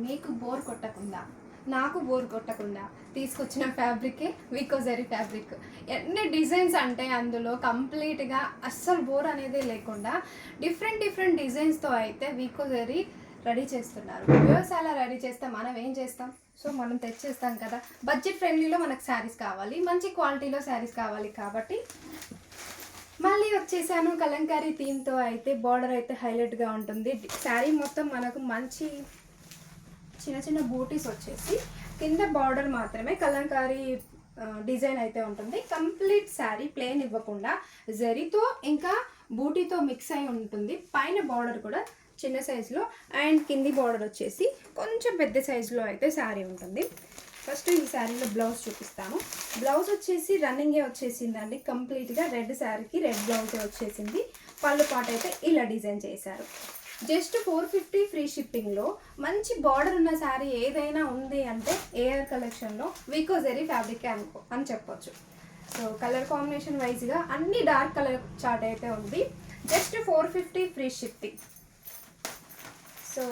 మీకు బోర్ కొట్టకుండా, నాకు బోర్ కొట్టకుండా తీసుకొచ్చిన ఫ్యాబ్రికే వికోజరీ ఫ్యాబ్రిక్. ఎన్ని డిజైన్స్ అంటే అందులో కంప్లీట్గా అస్సలు బోర్ అనేది లేకుండా డిఫరెంట్ డిజైన్స్తో అయితే వికోజరీ రెడీ చేస్తున్నారు. వ్యూవర్స్ అలా రెడీ చేస్తే మనం ఏం చేస్తాం? సో మనం తెచ్చేస్తాం కదా. బడ్జెట్ ఫ్రెండ్లీలో మనకు శారీస్ కావాలి, మంచి క్వాలిటీలో శారీస్ కావాలి కాబట్టి మళ్ళీ వచ్చేసాను. కలంకారీ థీమ్తో అయితే బార్డర్ అయితే హైలైట్గా ఉంటుంది. శారీ మొత్తం మనకు మంచి చిన్న బూటీస్ వచ్చేసి కింద బార్డర్ మాత్రమే కలంకారీ డిజైన్ అయితే ఉంటుంది. కంప్లీట్ శారీ ప్లెయిన్ ఇవ్వకుండా జరీతో ఇంకా బూటీతో మిక్స్ అయి ఉంటుంది. పైన బార్డర్ కూడా చిన్న సైజులో అండ్ కింది బార్డర్ వచ్చేసి కొంచెం పెద్ద సైజులో అయితే శారీ ఉంటుంది. ఫస్ట్ ఈ శారీలో బ్లౌజ్ చూపిస్తాను. బ్లౌజ్ వచ్చేసి రన్నింగే వచ్చేసిందండి. కంప్లీట్గా రెడ్ శారీకి రెడ్ బ్లౌజే వచ్చేసింది. పళ్ళు పాట అయితే ఇలా డిజైన్ చేశారు. జస్ట్ 450 ఫ్రీ షిప్పింగ్లో మంచి బార్డర్ ఉన్న శారీ ఏదైనా ఉంది అంటే ఏఆర్ కలెక్షన్లో వికోజరీ ఫ్యాబ్రిక్ అని చెప్పొచ్చు. సో కలర్ కాంబినేషన్ వైజ్గా అన్ని డార్క్ కలర్ చార్ట్ అయితే ఉంది. Just 450 free shipping. సో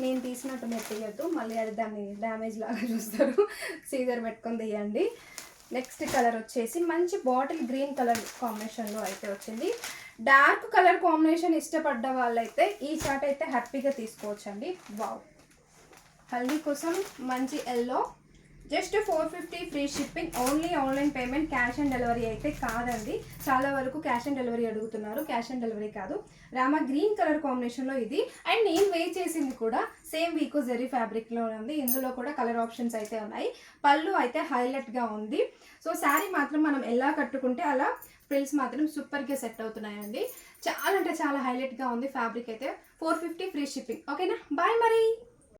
నేను తీసినట్టు మీరు తీయద్దు, మళ్ళీ అది దాన్ని డ్యామేజ్ లాగా చూస్తారు. సీజర్ పెట్టుకొని తీయండి. నెక్స్ట్ కలర్ వచ్చేసి మంచి బాటిల్ గ్రీన్ కలర్ కాంబినేషన్లో అయితే వచ్చింది. డార్క్ కలర్ కాంబినేషన్ ఇష్టపడ్డ వాళ్ళైతే ఈ చార్ట్ అయితే హ్యాపీగా తీసుకోవచ్చండి. వావ్, హల్దీ కోసం మంచి yellow. Just 450 free shipping. Only online payment, cash on delivery అయితే కాదండి. చాలా వరకు క్యాష్ ఆన్ డెలివరీ అడుగుతున్నారు. క్యాష్ ఆన్ డెలివరీ కాదు. రామా గ్రీన్ కలర్ కాంబినేషన్లో ఇది. అండ్ నేను వేర్ చేసింది కూడా సేమ్ వికోజరీ ఫ్యాబ్రిక్లో ఉంది. ఇందులో కూడా కలర్ ఆప్షన్స్ అయితే ఉన్నాయి. పళ్ళు అయితే హైలైట్గా ఉంది. సో శారీ మాత్రం మనం ఎలా కట్టుకుంటే అలా ఫ్రిల్స్ మాత్రం సూపర్గా సెట్ అవుతున్నాయండి. చాలా అంటే చాలా హైలైట్గా ఉంది ఫ్యాబ్రిక్ అయితే. 450 ఫ్రీ షిప్పింగ్. ఓకేనా, బాయ్ మరి.